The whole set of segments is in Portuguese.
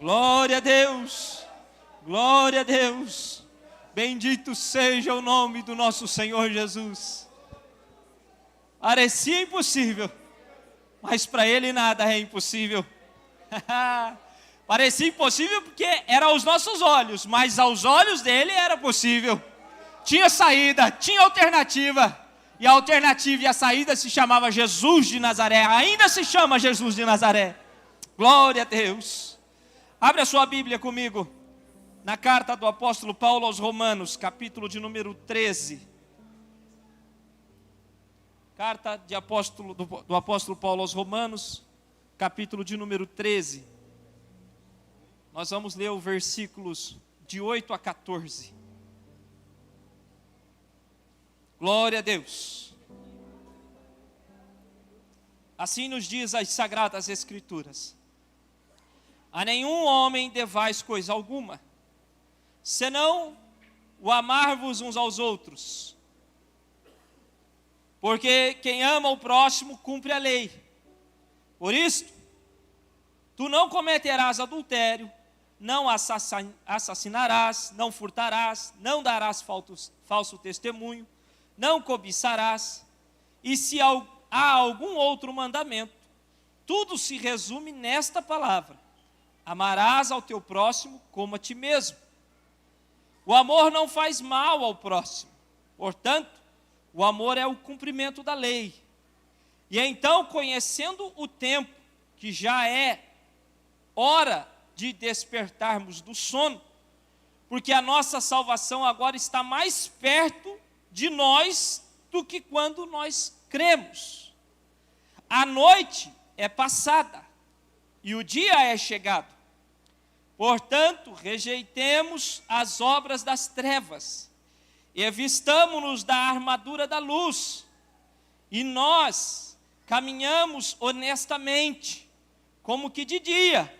Glória a Deus. Glória a Deus. Bendito seja o nome do nosso Senhor Jesus. Parecia impossível, mas para Ele nada é impossível. Parecia impossível porque era aos nossos olhos, mas aos olhos dele era possível. Tinha saída, tinha alternativa. E a alternativa e a saída se chamava Jesus de Nazaré. Ainda se chama Jesus de Nazaré. Glória a Deus. Abre a sua Bíblia comigo na carta do apóstolo Paulo aos Romanos, capítulo de número 13. Carta do apóstolo Paulo aos Romanos, capítulo de número 13. Nós vamos ler os versículos de 8 a 14. Glória a Deus. Assim nos diz as Sagradas Escrituras: a nenhum homem devais coisa alguma, senão o amar-vos uns aos outros. Porque quem ama o próximo cumpre a lei. Por isto, tu não cometerás adultério, não assassinarás, não furtarás, não darás falso testemunho, não cobiçarás. E se há algum outro mandamento, tudo se resume nesta palavra: amarás ao teu próximo como a ti mesmo. O amor não faz mal ao próximo, portanto, o amor é o cumprimento da lei. E então, conhecendo o tempo, que já é hora de despertarmos do sono, porque a nossa salvação agora está mais perto de nós do que quando nós cremos. A noite é passada e o dia é chegado. Portanto, rejeitemos as obras das trevas e vistamo-nos da armadura da luz, e nós caminhamos honestamente, como que de dia,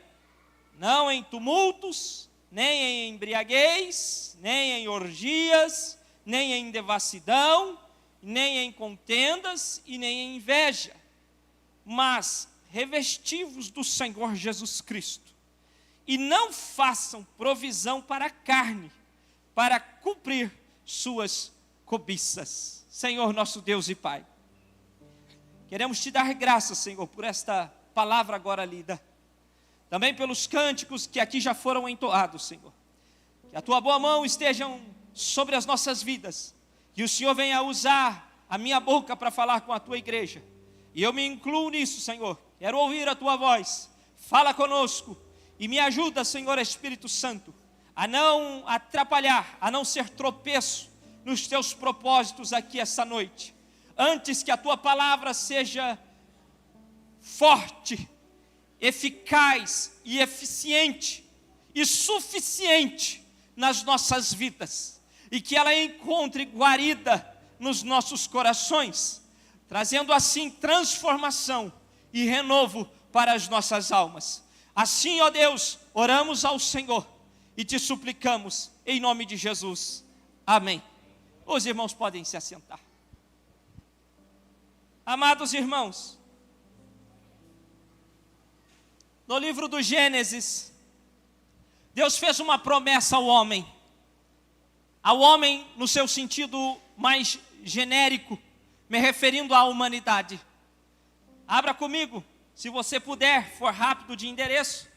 não em tumultos, nem em embriaguez, nem em orgias, nem em devassidão, nem em contendas e nem em inveja, mas revesti-vos do Senhor Jesus Cristo, e não façam provisão para a carne, para cumprir suas cobiças. Senhor nosso Deus e Pai, queremos te dar graças, Senhor, por esta palavra agora lida, também pelos cânticos que aqui já foram entoados, Senhor. Que a tua boa mão esteja sobre as nossas vidas, e o Senhor venha usar a minha boca para falar com a tua igreja, e eu me incluo nisso, Senhor. Quero ouvir a tua voz. Fala conosco e me ajuda, Senhor Espírito Santo, a não atrapalhar, a não ser tropeço nos teus propósitos aqui essa noite. Antes que a tua palavra seja forte, eficaz e eficiente e suficiente nas nossas vidas, e que ela encontre guarida nos nossos corações, trazendo assim transformação e renovo para as nossas almas. Assim, ó Deus, oramos ao Senhor e te suplicamos em nome de Jesus. Amém. Os irmãos podem se assentar. Amados irmãos, no livro do Gênesis, Deus fez uma promessa ao homem no seu sentido mais genérico, me referindo à humanidade. Abra comigo, se você puder, for rápido de endereço.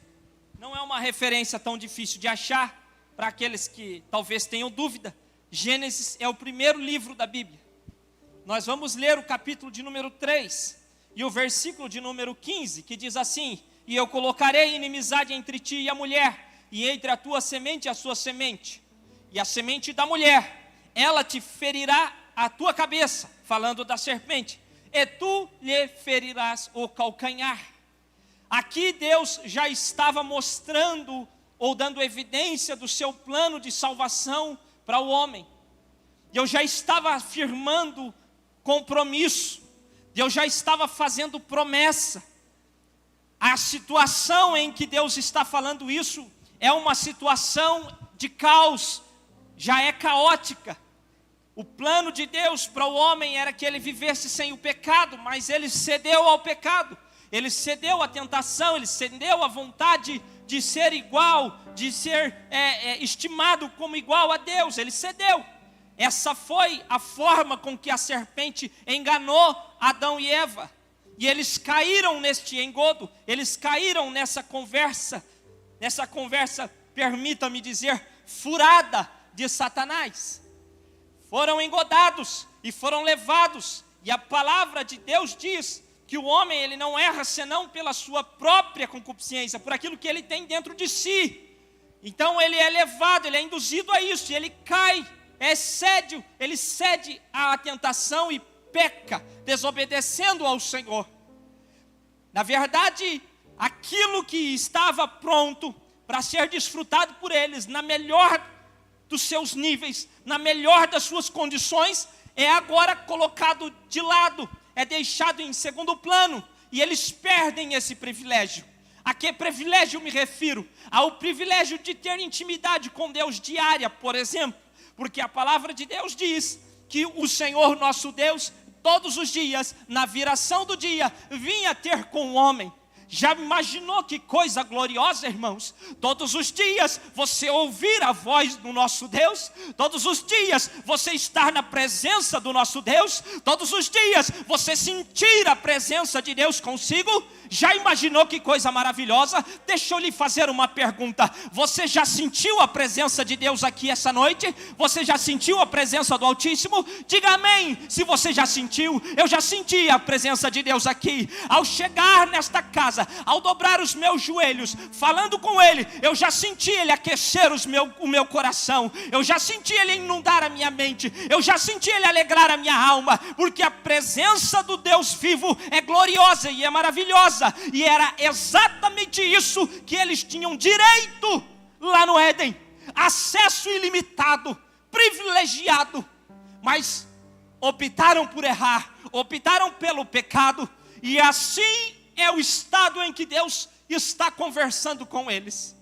Não é uma referência tão difícil de achar, para aqueles que talvez tenham dúvida. Gênesis é o primeiro livro da Bíblia. Nós vamos ler o capítulo de número 3 e o versículo de número 15, que diz assim: e eu colocarei inimizade entre ti e a mulher, e entre a tua semente e a sua semente, e a semente da mulher, ela te ferirá a tua cabeça, falando da serpente, e tu lhe ferirás o calcanhar. Aqui Deus já estava mostrando ou dando evidência do seu plano de salvação para o homem. Deus já estava afirmando compromisso, Deus já estava fazendo promessa. A situação em que Deus está falando isso é uma situação de caos, já é caótica. O plano de Deus para o homem era que ele vivesse sem o pecado, mas ele cedeu ao pecado, ele cedeu à tentação, ele cedeu à vontade de ser igual, de ser estimado como igual a Deus. Ele cedeu. Essa foi a forma com que a serpente enganou Adão e Eva. E eles caíram neste engodo, eles caíram nessa conversa, permita-me dizer, furada de Satanás. Foram engodados e foram levados. E a palavra de Deus diz que o homem, ele não erra senão pela sua própria concupiscência, por aquilo que ele tem dentro de si. Então ele é levado, ele é induzido a isso, e ele cai, ele cede à tentação e peca, desobedecendo ao Senhor. Na verdade, aquilo que estava pronto para ser desfrutado por eles, na melhor dos seus níveis, na melhor das suas condições, é agora colocado de lado, é deixado em segundo plano, e eles perdem esse privilégio. A que privilégio me refiro? Ao privilégio de ter intimidade com Deus diária, por exemplo, porque a palavra de Deus diz que o Senhor nosso Deus, todos os dias, na viração do dia, vinha ter com o homem. Já imaginou que coisa gloriosa, irmãos? Todos os dias você ouvir a voz do nosso Deus, todos os dias você estar na presença do nosso Deus, todos os dias você sentir a presença de Deus consigo. Já imaginou que coisa maravilhosa? Deixa eu lhe fazer uma pergunta. Você já sentiu a presença de Deus aqui essa noite? Você já sentiu a presença do Altíssimo? Diga amém se você já sentiu. Eu já senti a presença de Deus aqui. Ao chegar nesta casa, ao dobrar os meus joelhos, falando com Ele, eu já senti Ele aquecer o meu coração. Eu já senti Ele inundar a minha mente. Eu já senti Ele alegrar a minha alma, porque a presença do Deus vivo é gloriosa e é maravilhosa. E era exatamente isso que eles tinham direito lá no Éden. Acesso ilimitado, privilegiado. Mas optaram por errar, optaram pelo pecado. E assim é o estado em que Deus está conversando com eles.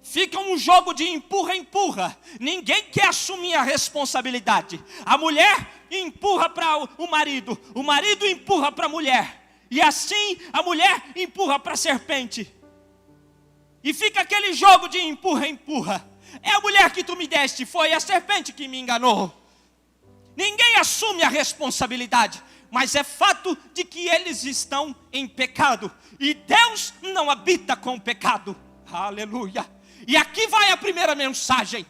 Fica um jogo de empurra-empurra. Ninguém quer assumir a responsabilidade. A mulher empurra para o marido empurra para a mulher. E assim a mulher empurra para a serpente. E fica aquele jogo de empurra-empurra. É a mulher que tu me deste, foi a serpente que me enganou. Ninguém assume a responsabilidade. Mas é fato de que eles estão em pecado. E Deus não habita com o pecado. Aleluia. E aqui vai a primeira mensagem.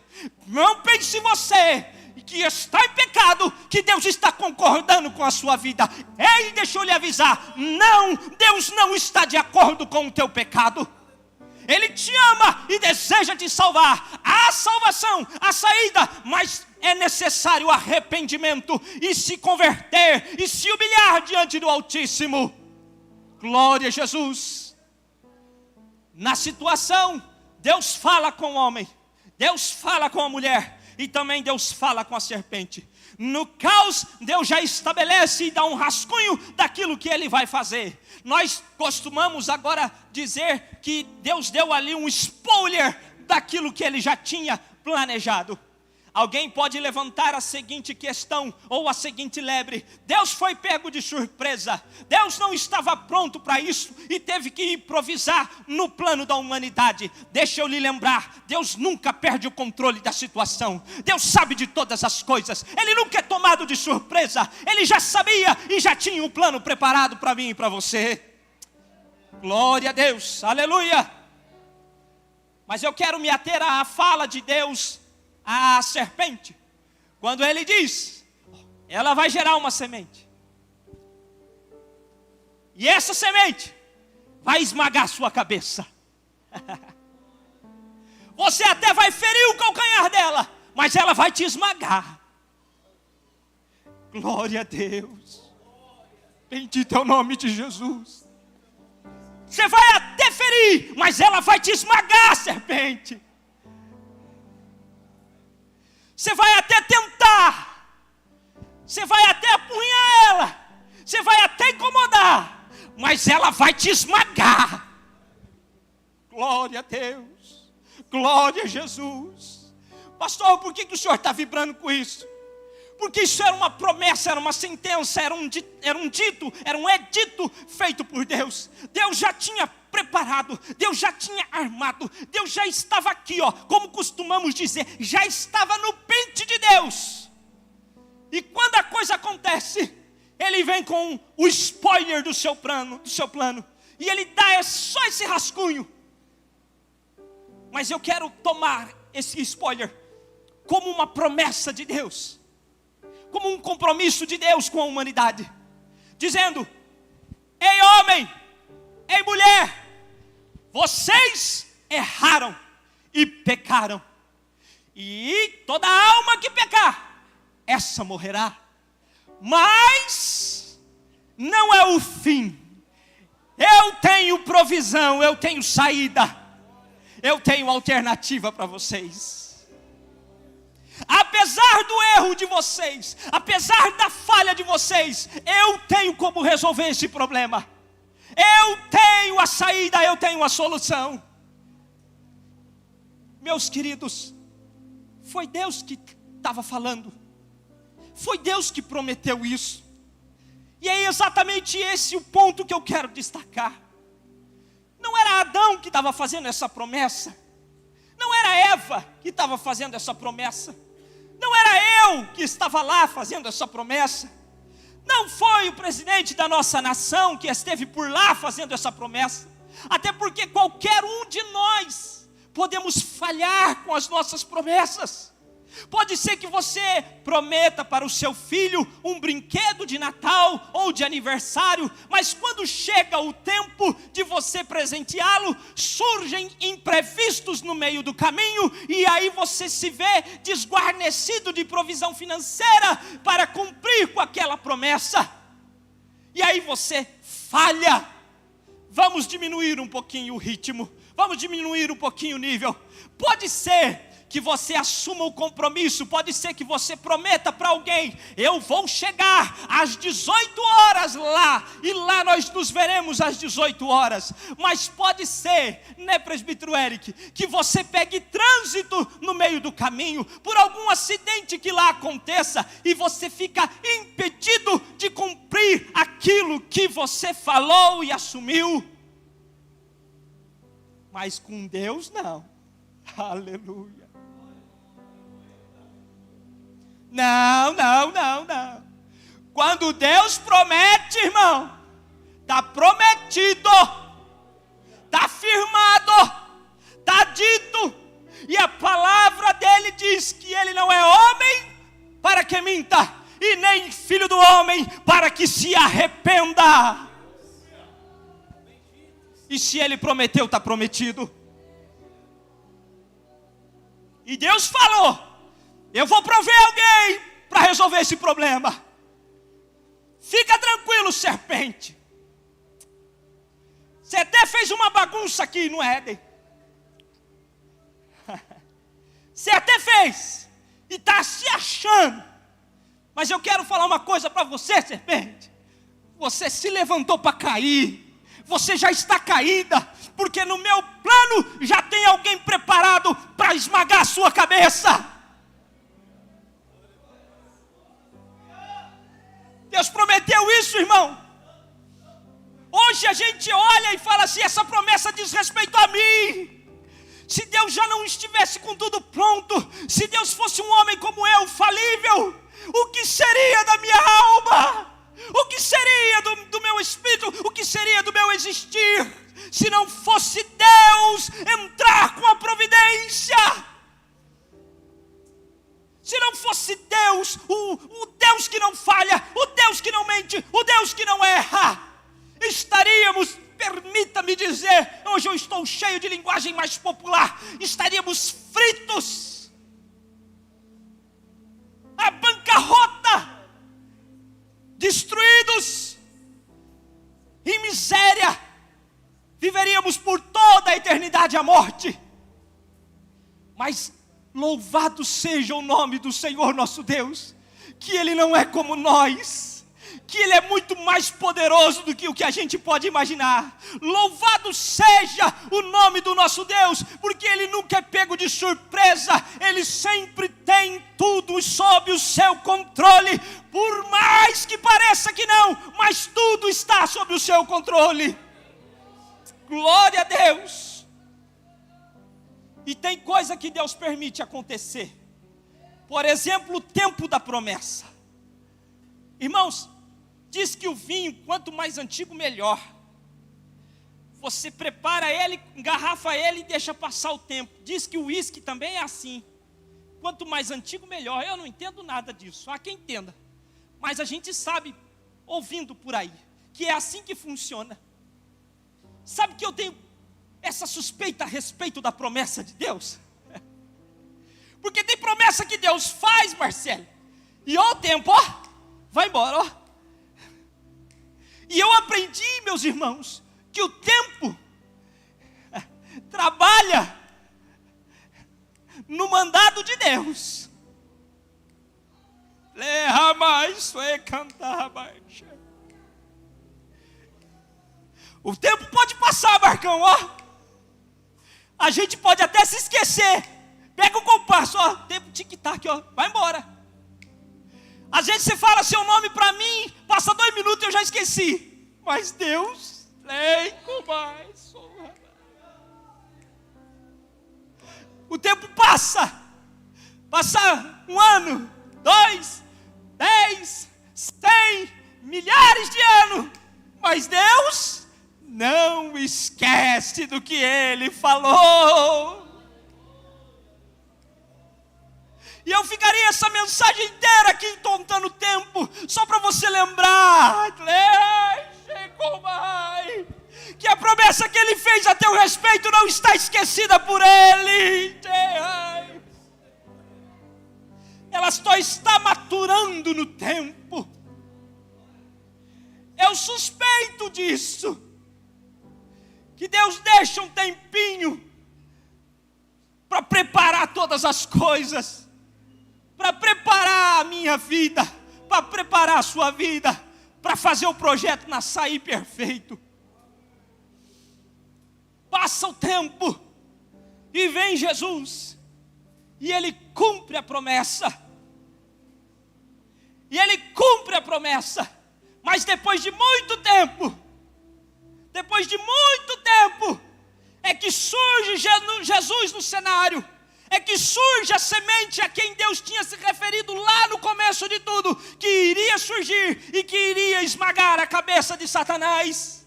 Não pense você que está em pecado, que Deus está concordando com a sua vida. Ei, deixa eu lhe avisar. Não, Deus não está de acordo com o teu pecado. Ele te ama e deseja te salvar. Há salvação, há saída, mas é necessário arrependimento e se converter e se humilhar diante do Altíssimo. Glória a Jesus. Na situação, Deus fala com o homem, Deus fala com a mulher e também Deus fala com a serpente. No caos, Deus já estabelece e dá um rascunho daquilo que Ele vai fazer. Nós costumamos agora dizer que Deus deu ali um spoiler daquilo que Ele já tinha planejado. Alguém pode levantar a seguinte questão, ou a seguinte lebre: Deus foi pego de surpresa, Deus não estava pronto para isso e teve que improvisar no plano da humanidade. Deixa eu lhe lembrar, Deus nunca perde o controle da situação. Deus sabe de todas as coisas, Ele nunca é tomado de surpresa. Ele já sabia e já tinha um plano preparado para mim e para você. Glória a Deus, aleluia. Mas eu quero me ater à fala de Deus a serpente, quando ele diz: ela vai gerar uma semente, e essa semente vai esmagar sua cabeça. Você até vai ferir o calcanhar dela, mas ela vai te esmagar. Glória a Deus. Bendito é o nome de Jesus. Você vai até ferir, mas ela vai te esmagar, serpente. Você vai até tentar, você vai até apunhar ela, você vai até incomodar, mas ela vai te esmagar. Glória a Deus, glória a Jesus. Pastor, por que o senhor está vibrando com isso? Porque isso era uma promessa, era uma sentença, era um dito, era um edito feito por Deus. Deus já tinha preparado, Deus já tinha armado, Deus já estava aqui, como costumamos dizer, já estava no pente de Deus. E quando a coisa acontece, Ele vem com o spoiler do seu plano, e Ele dá só esse rascunho. Mas eu quero tomar esse spoiler como uma promessa de Deus, como um compromisso de Deus com a humanidade, dizendo: ei homem, ei mulher, vocês erraram e pecaram, e toda alma que pecar, essa morrerá. Mas não é o fim. Eu tenho provisão, eu tenho saída, eu tenho alternativa para vocês. Apesar do erro de vocês, apesar da falha de vocês, eu tenho como resolver esse problema. Eu tenho a saída, eu tenho a solução. Meus queridos, foi Deus que estava falando. Foi Deus que prometeu isso. E é exatamente esse o ponto que eu quero destacar. Não era Adão que estava fazendo essa promessa. Não era Eva que estava fazendo essa promessa. Não era eu que estava lá fazendo essa promessa. Não foi o presidente da nossa nação que esteve por lá fazendo essa promessa. Até porque qualquer um de nós podemos falhar com as nossas promessas. Pode ser que você prometa para o seu filho um brinquedo de Natal ou de aniversário, mas quando chega o tempo de você presenteá-lo, surgem imprevistos no meio do caminho, e aí você se vê desguarnecido de provisão financeira para cumprir com aquela promessa. E aí você falha. Vamos diminuir um pouquinho o ritmo, vamos diminuir um pouquinho o nível. Pode ser que você assuma o compromisso, pode ser que você prometa para alguém: eu vou chegar às 18 horas lá, e lá nós nos veremos às 18 horas. Mas pode ser, né, presbítero Eric, que você pegue trânsito no meio do caminho, por algum acidente que lá aconteça, e você fica impedido de cumprir aquilo que você falou e assumiu. Mas com Deus não. Aleluia. Não. Quando Deus promete, irmão, está prometido, está firmado, está dito. E a palavra dele diz que ele não é homem para que minta, e nem filho do homem para que se arrependa. E se ele prometeu, está prometido. E Deus falou: eu vou prover alguém para resolver esse problema. Fica tranquilo, serpente. Você até fez uma bagunça aqui no Éden. Você até fez. E está se achando. Mas eu quero falar uma coisa para você, serpente. Você se levantou para cair. Você já está caída. Porque no meu plano já tem alguém preparado para esmagar a sua cabeça. Deus prometeu isso, irmão. Hoje a gente olha e fala assim: essa promessa diz respeito a mim. Se Deus já não estivesse com tudo pronto, se Deus fosse um homem como eu, falível, o que seria da minha alma? O que seria do meu espírito? O que seria do meu existir? Se não fosse Deus entrar com a providência. Se não fosse Deus, o Deus que não falha, o Deus que não mente, o Deus que não erra, estaríamos, permita-me dizer, hoje eu estou cheio de linguagem mais popular, estaríamos fritos, à bancarrota, destruídos, em miséria, viveríamos por toda a eternidade a morte. Mas louvado seja o nome do Senhor nosso Deus, que Ele não é como nós, que Ele é muito mais poderoso do que o que a gente pode imaginar. Louvado seja o nome do nosso Deus, porque Ele nunca é pego de surpresa, Ele sempre tem tudo sob o seu controle, por mais que pareça que não, mas tudo está sob o seu controle. Glória a Deus. E tem coisa que Deus permite acontecer. Por exemplo, o tempo da promessa. Irmãos, diz que o vinho, quanto mais antigo, melhor. Você prepara ele, engarrafa ele e deixa passar o tempo. Diz que o uísque também é assim. Quanto mais antigo, melhor. Eu não entendo nada disso, há quem entenda. Mas a gente sabe, ouvindo por aí, que é assim que funciona. Sabe que eu tenho essa suspeita a respeito da promessa de Deus? Porque tem promessa que Deus faz, Marcelo, e ó, o tempo, ó, vai embora, ó. E eu aprendi, meus irmãos, que o tempo trabalha no mandado de Deus. O tempo pode passar, Marcão, ó. A gente pode até se esquecer. Pega o compasso, ó, tempo tic-tac, ó, vai embora. Às vezes você fala seu nome para mim, passa 2 minutos e eu já esqueci. Mas Deus, o tempo passa. Passa 1 ano, 2, 10, 100, milhares de anos. Mas Deus não esquece do que Ele falou. E eu ficaria essa mensagem inteira aqui contando o tempo, só para você lembrar que a promessa que Ele fez a teu respeito não está esquecida por Ele. Ela só está maturando no tempo. Eu suspeito disso, que Deus deixa um tempinho para preparar todas as coisas, para preparar a minha vida, para preparar a sua vida, para fazer o projeto sair perfeito. Passa o tempo e vem Jesus, e Ele cumpre a promessa. E Ele cumpre a promessa, mas depois de muito tempo, é que surge Jesus no cenário. É que surge a semente a quem Deus tinha se referido lá no começo de tudo, que iria surgir e que iria esmagar a cabeça de Satanás.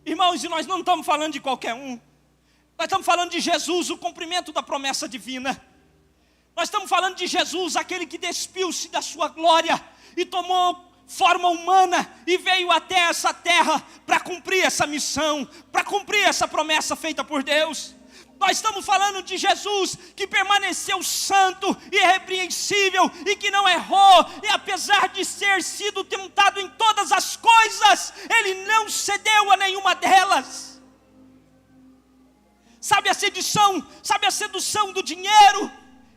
Irmãos, e nós não estamos falando de qualquer um. Nós estamos falando de Jesus, o cumprimento da promessa divina. Nós estamos falando de Jesus, aquele que despiu-se da sua glória e tomou forma humana e veio até essa terra para cumprir essa missão, para cumprir essa promessa feita por Deus. Nós estamos falando de Jesus que permaneceu santo e irrepreensível e que não errou, e apesar de ter sido tentado em todas as coisas, Ele não cedeu a nenhuma delas. Sabe a sedição, sabe a sedução do dinheiro?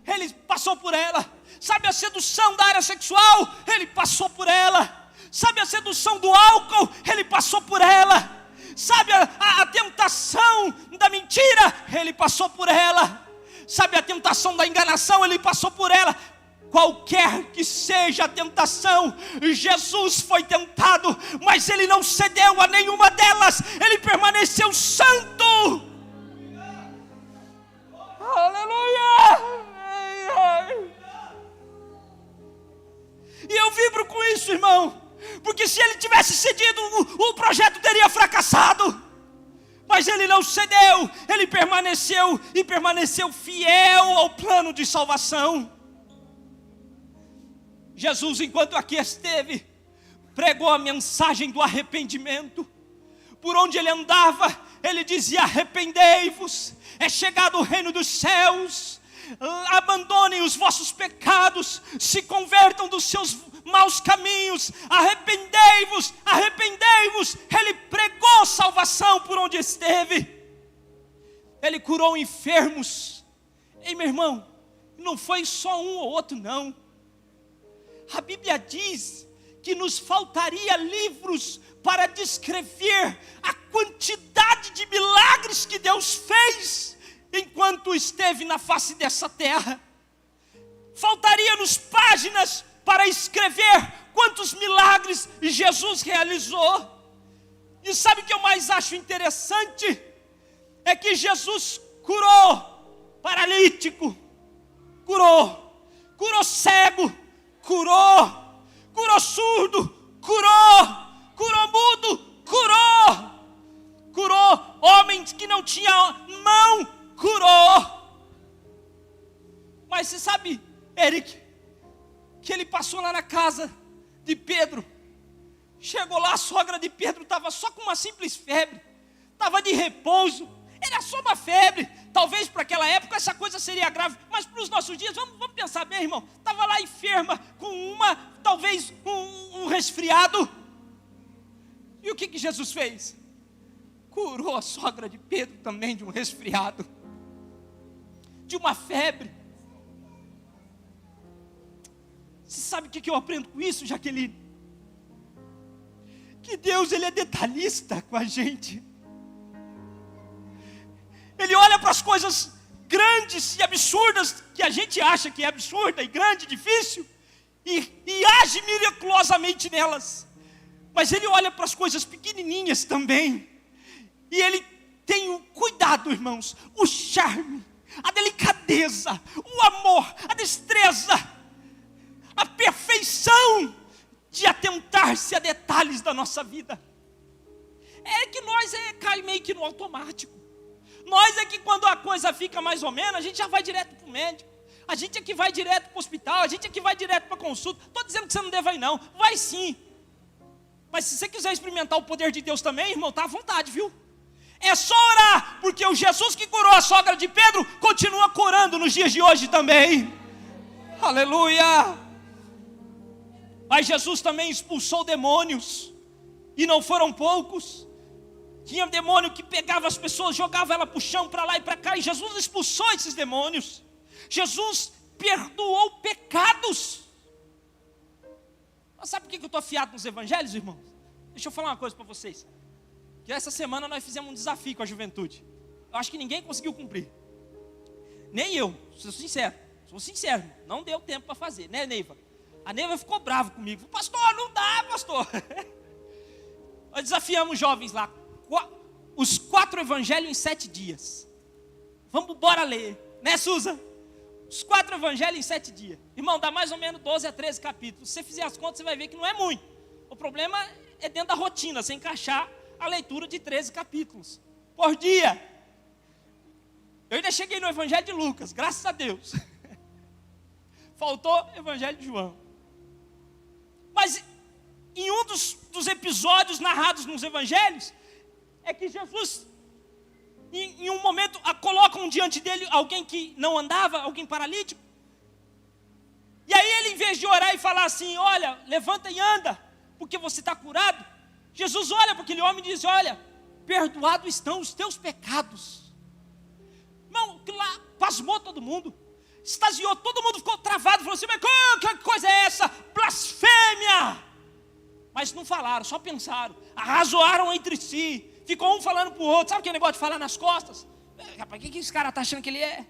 Ele passou por ela. Sabe a sedução da área sexual? Ele passou por ela. Sabe a sedução do álcool? Ele passou por ela. Sabe a tentação da mentira? Ele passou por ela. Sabe a tentação da enganação? Ele passou por ela. Qualquer que seja a tentação, Jesus foi tentado, mas Ele não cedeu a nenhuma delas. Ele permaneceu santo. Aleluia! E eu vibro com isso, irmão, porque se Ele tivesse cedido, o projeto teria fracassado. Mas Ele não cedeu, Ele permaneceu e permaneceu fiel ao plano de salvação. Jesus, enquanto aqui esteve, pregou a mensagem do arrependimento. Por onde Ele andava, Ele dizia: arrependei-vos, é chegado o reino dos céus. Abandonem os vossos pecados, se convertam dos seus maus caminhos, arrependei-vos, arrependei-vos. Ele pregou salvação por onde esteve. Ele curou enfermos. Ei, meu irmão, não foi só um ou outro, não. A Bíblia diz que nos faltaria livros para descrever a quantidade de milagres que Deus fez enquanto esteve na face dessa terra. Faltaria-nos páginas para escrever quantos milagres Jesus realizou. E sabe o que eu mais acho interessante? É que Jesus curou paralítico, curou cego, curou surdo, curou mudo, curou homens que não tinham mão, curou. Mas você sabe, Eric, que ele passou lá na casa de Pedro, chegou lá, a sogra de Pedro estava só com uma simples febre, estava de repouso, era só uma febre. Talvez para aquela época essa coisa seria grave, mas para os nossos dias, vamos pensar bem, irmão, estava lá enferma, com talvez um resfriado. E o que Jesus fez? Curou a sogra de Pedro também de um resfriado, de uma febre. Você sabe o que eu aprendo com isso, Jaqueline? Que Deus, Ele é detalhista com a gente. Ele olha para as coisas grandes e absurdas, que a gente acha que é absurda e grande, difícil, e age miraculosamente nelas. Mas Ele olha para as coisas pequenininhas também, e Ele tem o cuidado, irmãos, o charme, a delicadeza, o amor, a destreza, a perfeição de atentar-se a detalhes da nossa vida. É que nós cai meio que no automático. Nós é que quando a coisa fica mais ou menos, a gente já vai direto para o médico. A gente é que vai direto para o hospital, a gente é que vai direto para a consulta. Estou dizendo que você não deve ir não, vai sim. Mas se você quiser experimentar o poder de Deus também, irmão, está à vontade, viu? É só orar, porque o Jesus que curou a sogra de Pedro, continua curando nos dias de hoje também. Aleluia! Mas Jesus também expulsou demônios, e não foram poucos. Tinha demônio que pegava as pessoas, jogava ela para o chão, para lá e para cá, e Jesus expulsou esses demônios. Jesus perdoou pecados. Mas sabe por que eu estou afiado nos evangelhos, irmãos? Deixa eu falar uma coisa para vocês. Que essa semana nós fizemos um desafio com a juventude. Eu acho que ninguém conseguiu cumprir. Nem eu, sou sincero, não deu tempo para fazer, né, Neiva? A Neiva ficou brava comigo. Pastor, não dá, pastor. Nós desafiamos jovens lá. Os 4 evangelhos em 7 dias. Vamos embora ler, né, Suza? Os 4 evangelhos em 7 dias. Irmão, dá mais ou menos 12 a 13 capítulos. Se você fizer as contas, você vai ver que não é muito. O problema é dentro da rotina, você encaixar a leitura de 13 capítulos por dia. Eu ainda cheguei no evangelho de Lucas, graças a Deus. Faltou o evangelho de João. Mas em um dos episódios narrados nos evangelhos, é que Jesus, em um momento, colocam diante dele alguém que não andava, alguém paralítico. E aí ele, em vez de orar e falar assim, olha, levanta e anda, porque você está curado, Jesus olha para aquele homem e diz, olha, perdoados estão os teus pecados. Irmão, lá pasmou todo mundo, extasiou, todo mundo ficou travado, falou assim, mas que coisa é essa? Blasfêmia! Mas não falaram, só pensaram, arrazoaram entre si. Ficou um falando para o outro, sabe aquele negócio de falar nas costas? Rapaz, o que esse cara está achando que ele é?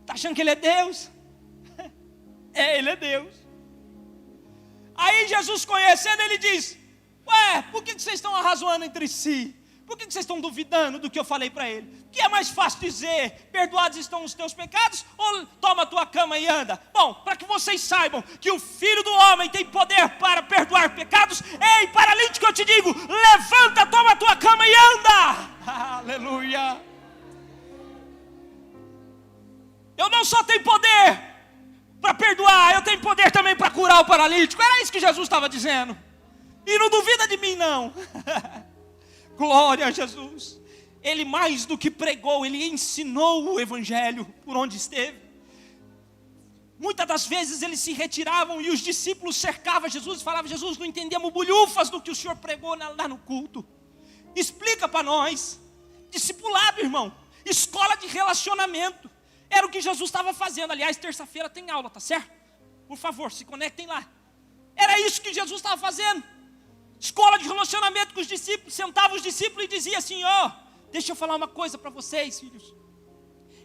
Está achando que ele é Deus? Ele é Deus. Aí Jesus conhecendo, ele diz, ué, por que vocês estão arrazoando entre si? Por que vocês estão duvidando do que eu falei para ele? O que é mais fácil dizer, perdoados estão os teus pecados, ou toma a tua cama e anda? Bom, para que vocês saibam que o Filho do Homem tem poder para perdoar pecados, ei, paralítico, eu te digo, levanta, toma a tua cama e anda. Aleluia. Eu não só tenho poder para perdoar, eu tenho poder também para curar o paralítico. Era isso que Jesus estava dizendo. E não duvida de mim não. Glória a Jesus. Ele mais do que pregou, ele ensinou o evangelho por onde esteve. Muitas das vezes eles se retiravam e os discípulos cercavam Jesus e falavam, Jesus, não entendemos bolhufas do que o Senhor pregou lá no culto. Explica para nós. Discipulado, irmão, escola de relacionamento. Era o que Jesus estava fazendo. Aliás, terça-feira tem aula, tá certo? Por favor, se conectem lá. Era isso que Jesus estava fazendo. Escola de relacionamento com os discípulos. Sentava os discípulos e dizia assim, deixa eu falar uma coisa para vocês, filhos.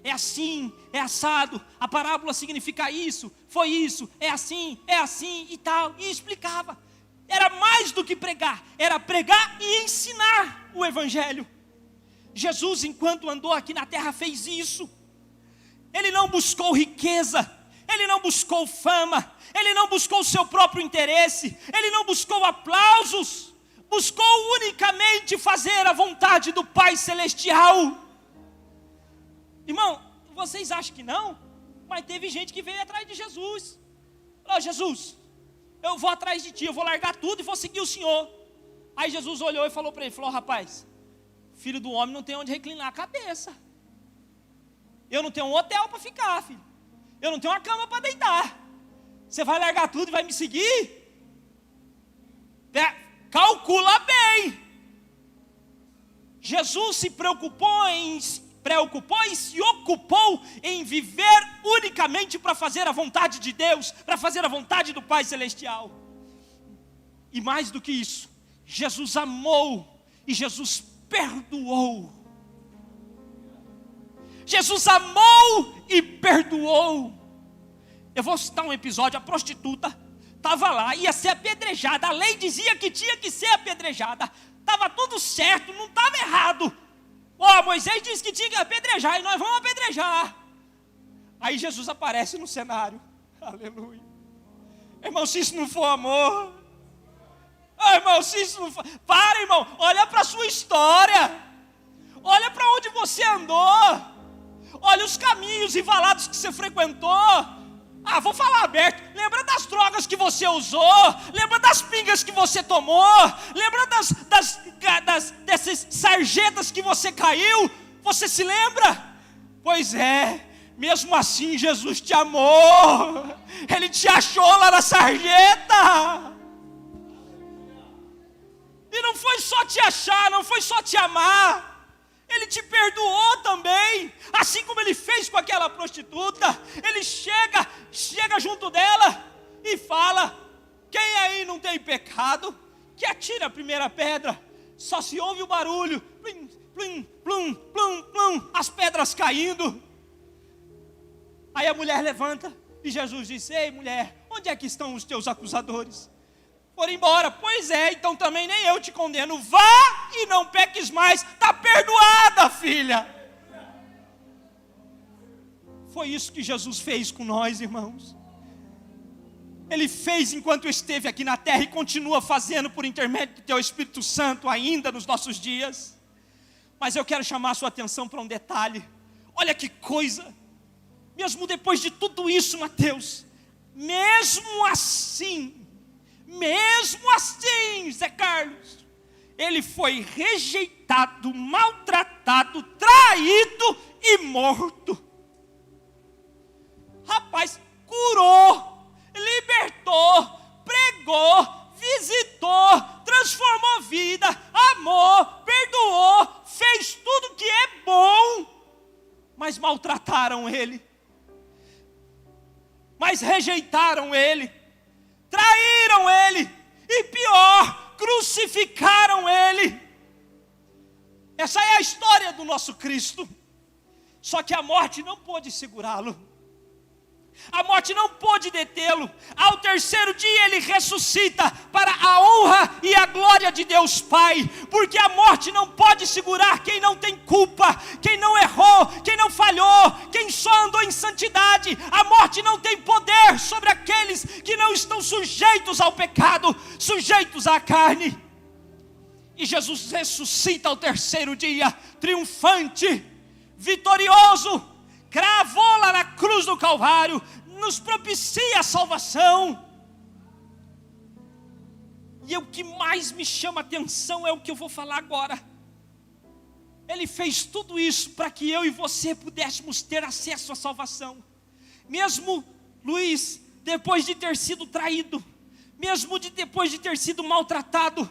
É assim, é assado, a parábola significa isso, foi isso, é assim e tal. E explicava. era mais do que pregar, era pregar e ensinar o evangelho. Jesus, enquanto andou aqui na terra, fez isso. Ele não buscou riqueza, ele não buscou fama, ele não buscou o seu próprio interesse, ele não buscou aplausos, buscou unicamente fazer a vontade do Pai Celestial. Irmão, vocês acham que não? Mas teve gente que veio atrás de Jesus. Falou: Jesus, eu vou atrás de ti, eu vou largar tudo e vou seguir o Senhor. Aí Jesus olhou e falou para ele, falou: rapaz, filho do homem não tem onde reclinar a cabeça. Eu não tenho um hotel para ficar, filho. Eu não tenho uma cama para deitar. Você vai largar tudo e vai me seguir? Calcula bem. Jesus se preocupou e se ocupou em viver unicamente para fazer a vontade de Deus, para fazer a vontade do Pai Celestial. E mais do que isso, Jesus amou e Jesus perdoou. Jesus amou e perdoou. Eu vou citar um episódio: a prostituta estava lá, ia ser apedrejada, a lei dizia que tinha que ser apedrejada, estava tudo certo, não estava errado. Moisés disse que tinha que apedrejar, e nós vamos apedrejar. Aí Jesus aparece no cenário, aleluia. Irmão, se isso não for amor, irmão, se isso não for... Para, irmão, olha para a sua história, olha para onde você andou, olha os caminhos e valados que você frequentou. Vou falar aberto, lembra das drogas que você usou, lembra das pingas que você tomou, lembra dessas sarjetas que você caiu, você se lembra? Pois é, mesmo assim Jesus te amou, Ele te achou lá na sarjeta, e não foi só te achar, não foi só te amar, Ele te perdoou também, assim como Ele fez com aquela prostituta. Ele chega junto dela e fala: quem aí não tem pecado, que atire a primeira pedra. Só se ouve o barulho, plim, plim, plum, plum, plum, as pedras caindo. Aí a mulher levanta e Jesus diz: ei mulher, onde é que estão os teus acusadores? Foram embora. Pois é, então também nem eu te condeno. Vá e não peques mais. Está perdoada, filha. Foi isso que Jesus fez com nós, irmãos. Ele fez enquanto esteve aqui na terra e continua fazendo por intermédio do teu Espírito Santo ainda nos nossos dias. Mas eu quero chamar a sua atenção para um detalhe. Olha que coisa. Mesmo depois de tudo isso, Mateus, mesmo assim, Zé Carlos, ele foi rejeitado, maltratado, traído e morto. Rapaz, curou, libertou, pregou, visitou, transformou vida, amou, perdoou, fez tudo que é bom, mas maltrataram ele, mas rejeitaram ele, traíram ele, e pior, crucificaram ele. Essa é a história do nosso Cristo. Só que a morte não pôde segurá-lo, a morte não pôde detê-lo. Ao terceiro dia ele ressuscita para a honra e a glória de Deus Pai, porque a morte não pode segurar quem não tem culpa, quem não errou, quem não falhou, quem só andou em santidade. A morte não tem poder sobre aqueles que não estão sujeitos ao pecado, sujeitos à carne. E Jesus ressuscita ao terceiro dia, triunfante, vitorioso, cravou lá na cruz do Calvário, nos propicia a salvação. E o que mais me chama a atenção é o que eu vou falar agora. Ele fez tudo isso para que eu e você pudéssemos ter acesso à salvação. Mesmo Luiz, depois de ter sido traído, mesmo depois de ter sido maltratado,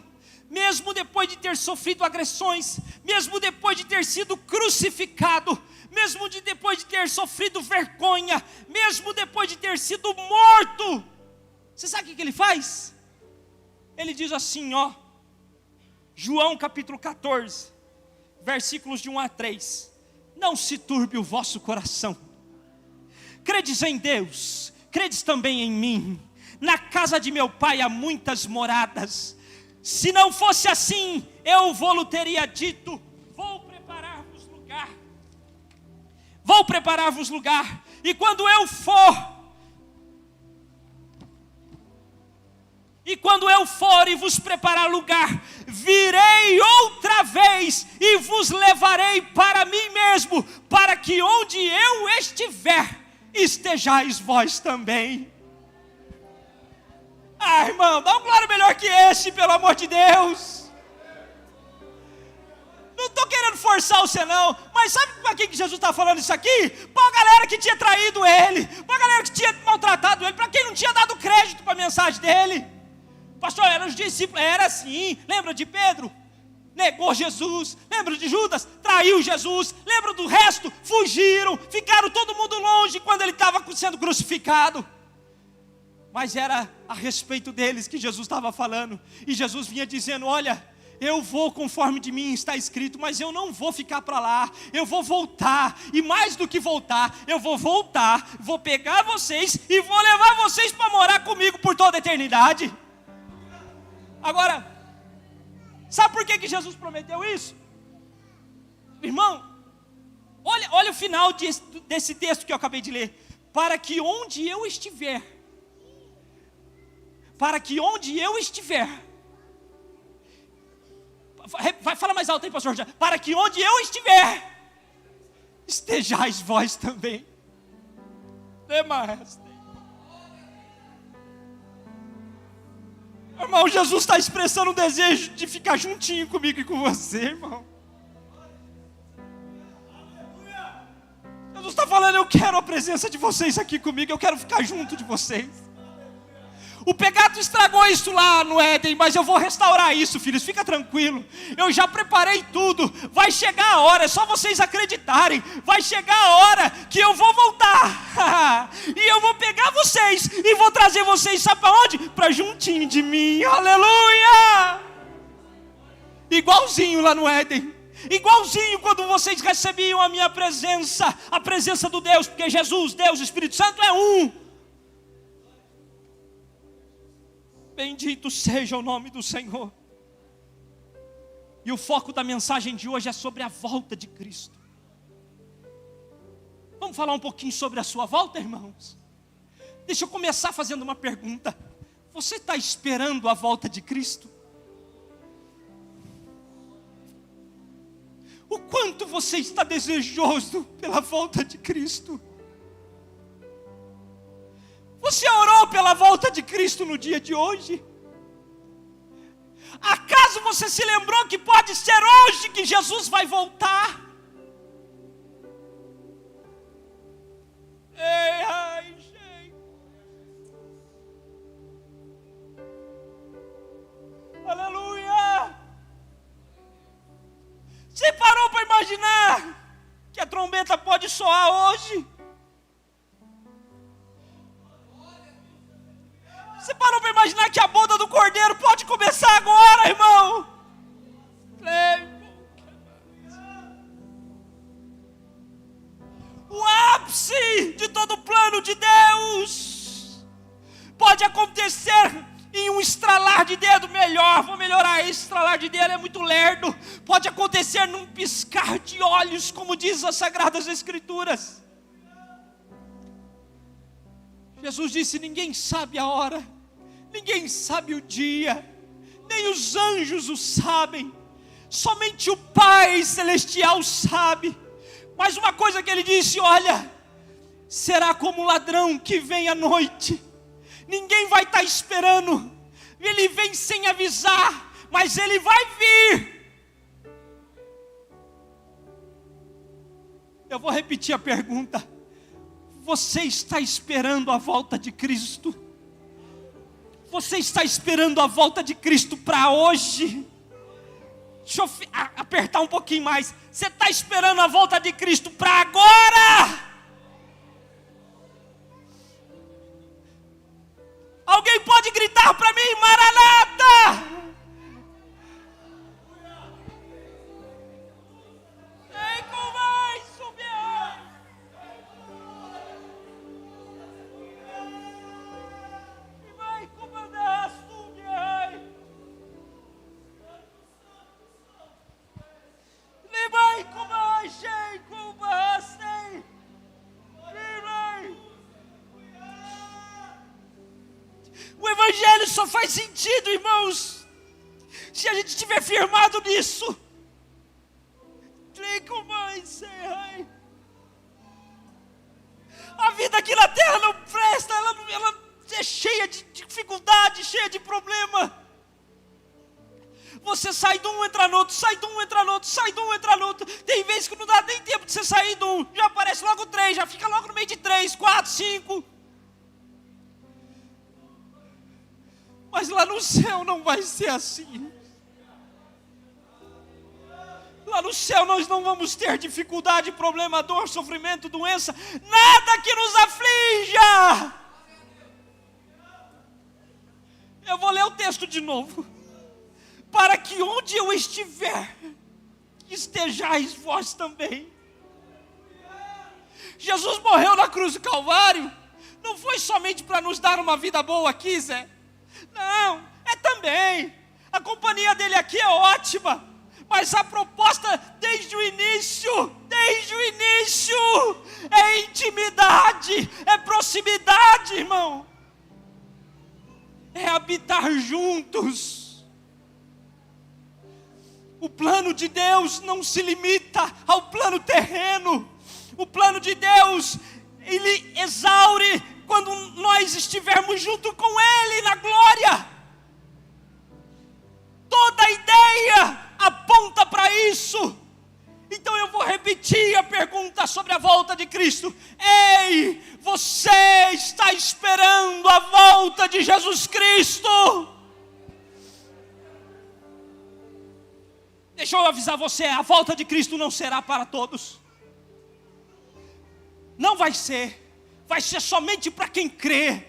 mesmo depois de ter sofrido agressões, mesmo depois de ter sido crucificado, mesmo depois de ter sofrido vergonha, mesmo depois de ter sido morto, você sabe o que ele faz? Ele diz assim, João capítulo 14, versículos de 1 a 3, não se turbe o vosso coração, credes em Deus, credes também em mim. Na casa de meu pai há muitas moradas. Se não fosse assim, eu vou-lhe teria dito: vou preparar-vos lugar. Vou preparar-vos lugar. E quando eu for, e vos preparar lugar, virei outra vez e vos levarei para mim mesmo, para que onde eu estiver, estejais vós também. Ah, irmão, dá um glória melhor que esse, pelo amor de Deus. Não estou querendo forçar você não, mas sabe para quem que Jesus está falando isso aqui? Para a galera que tinha traído ele, para a galera que tinha maltratado ele, para quem não tinha dado crédito para a mensagem dele. Pastor, eram os discípulos, era assim. Lembra de Pedro? Negou Jesus. Lembra de Judas? Traiu Jesus. Lembra do resto? Fugiram, ficaram todo mundo longe quando ele estava sendo crucificado. Mas era a respeito deles que Jesus estava falando. E Jesus vinha dizendo: olha, eu vou conforme de mim está escrito, mas eu não vou ficar para lá, eu vou voltar, e mais do que voltar, eu vou voltar, vou pegar vocês e vou levar vocês para morar comigo por toda a eternidade. Agora, sabe por que Jesus prometeu isso? Irmão, olha o final desse texto que eu acabei de ler. Para que onde eu estiver, vai falar mais alto aí, pastor. Para que onde eu estiver, estejais vós também. Demais. Irmão, Jesus está expressando um desejo de ficar juntinho comigo e com você, irmão. Jesus está falando: eu quero a presença de vocês aqui comigo, eu quero ficar junto de vocês. O pecado estragou isso lá no Éden, mas eu vou restaurar isso, filhos, fica tranquilo. Eu já preparei tudo, vai chegar a hora, é só vocês acreditarem. Vai chegar a hora que eu vou voltar e eu vou pegar vocês e vou trazer vocês, sabe para onde? Para juntinho de mim, aleluia! Igualzinho lá no Éden, igualzinho quando vocês recebiam a minha presença, a presença do Deus, porque Jesus, Deus, Espírito Santo é um. Bendito seja o nome do Senhor. E o foco da mensagem de hoje é sobre a volta de Cristo. Vamos falar um pouquinho sobre a sua volta, irmãos? Deixa eu começar fazendo uma pergunta. Você está esperando a volta de Cristo? O quanto você está desejoso pela volta de Cristo? Você orou pela volta de Cristo no dia de hoje? Acaso você se lembrou que pode ser hoje que Jesus vai voltar? Ei, ai, gente. Aleluia. Você parou para imaginar que a trombeta pode soar hoje? Você parou para imaginar que a boda do Cordeiro pode começar agora, irmão? O ápice de todo o plano de Deus pode acontecer em um estralar de dedo. Vou melhorar esse estralar de dedo, é muito lerdo. Pode acontecer num piscar de olhos, como diz as Sagradas Escrituras. Jesus disse: ninguém sabe a hora, ninguém sabe o dia, nem os anjos o sabem, somente o Pai Celestial sabe. Mas uma coisa que ele disse: olha, será como um ladrão que vem à noite, ninguém vai estar esperando, ele vem sem avisar, mas ele vai vir. Eu vou repetir a pergunta: você está esperando a volta de Cristo? Você está esperando a volta de Cristo para hoje? Deixa eu apertar um pouquinho mais. Você está esperando a volta de Cristo para agora? Alguém pode gritar para mim: Maranata! só faz sentido, irmãos, se a gente estiver firmado nisso. A vida aqui na terra não presta, ela é cheia de dificuldade, cheia de problema. Você sai de um, entra no outro, sai de um, entra no outro, sai de um, entra no outro. Tem vezes que não dá nem tempo de você sair de um, já aparece logo 3, já fica logo no meio de 3, 4, 5. Mas lá no céu não vai ser assim. Lá no céu nós não vamos ter dificuldade, problema, dor, sofrimento, doença, nada que nos aflija. Eu vou ler o texto de novo. Para que onde eu estiver, estejais vós também. Jesus morreu na cruz do Calvário, não foi somente para nos dar uma vida boa aqui, Zé. Não, é também. A companhia dele aqui é ótima. Mas a proposta desde o início, é intimidade, é proximidade, irmão. É habitar juntos. O plano de Deus não se limita ao plano terreno. O plano de Deus, ele exaure quando nós estivermos junto com Ele na glória. Toda a ideia aponta para isso. Então eu vou repetir a pergunta sobre a volta de Cristo. Ei, você está esperando a volta de Jesus Cristo? Deixa eu avisar você, a volta de Cristo não será para todos. Não vai ser somente para quem crê.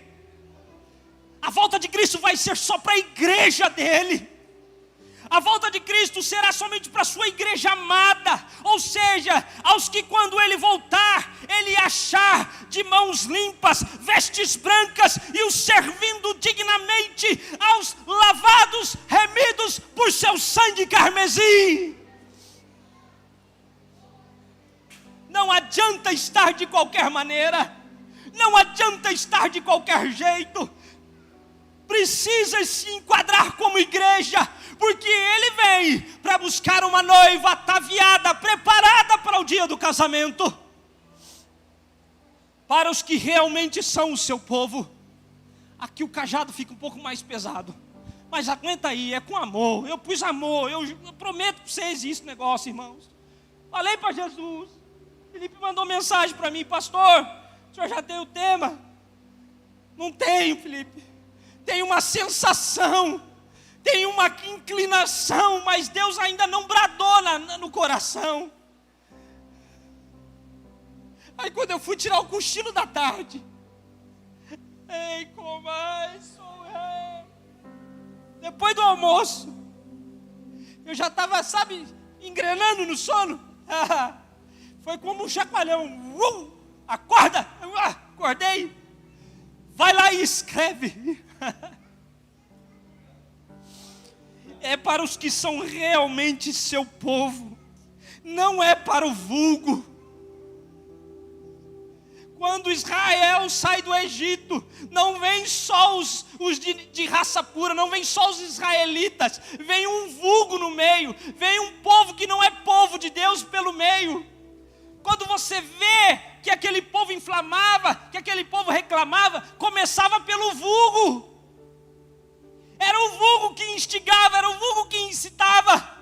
A volta de Cristo vai ser só para a igreja dele. A volta de Cristo será somente para a sua igreja amada, ou seja, aos que quando Ele voltar, Ele achar de mãos limpas, vestes brancas e os servindo dignamente, aos lavados, remidos por seu sangue carmesim. Não adianta estar de qualquer maneira, não adianta estar de qualquer jeito, precisa se enquadrar como igreja, porque Ele vem para buscar uma noiva ataviada, preparada para o dia do casamento. Para os que realmente são o seu povo. Aqui o cajado fica um pouco mais pesado, mas aguenta aí, é com amor. Eu pus amor, eu prometo para vocês isso, negócio, irmãos. Falei para Jesus. Felipe mandou mensagem para mim: pastor, o senhor já tem o tema? Não tenho, Felipe. Tem uma sensação, tem uma inclinação, mas Deus ainda não bradou no coração. Aí quando eu fui tirar o cochilo da tarde, ei, como sou rei. Depois do almoço, eu já estava, engrenando no sono. Foi como um chacoalhão. Acorda! Acordei. Vai lá e escreve. É para os que são realmente seu povo, não é para o vulgo. Quando Israel sai do Egito, não vem só os de raça pura, não vem só os israelitas, vem um vulgo no meio, vem um povo que não é povo de Deus pelo meio. Quando você vê que aquele povo inflamava, que aquele povo reclamava, começava pelo vulgo. Era o vulgo que instigava, era o vulgo que incitava.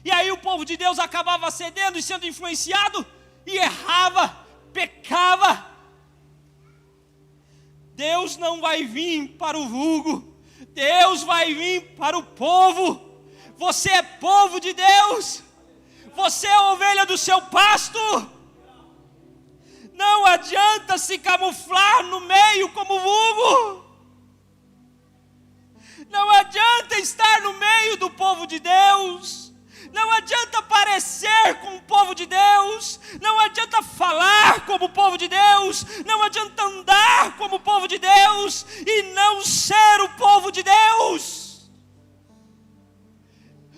E aí o povo de Deus acabava cedendo e sendo influenciado, e errava, pecava. Deus não vai vir para o vulgo, Deus vai vir para o povo. Você é povo de Deus, você é ovelha do seu pasto. Não adianta se camuflar no meio como vulgo. Não adianta estar no meio do povo de Deus. Não adianta parecer com o povo de Deus. Não adianta falar como o povo de Deus. Não adianta andar como o povo de Deus e não ser o povo de Deus.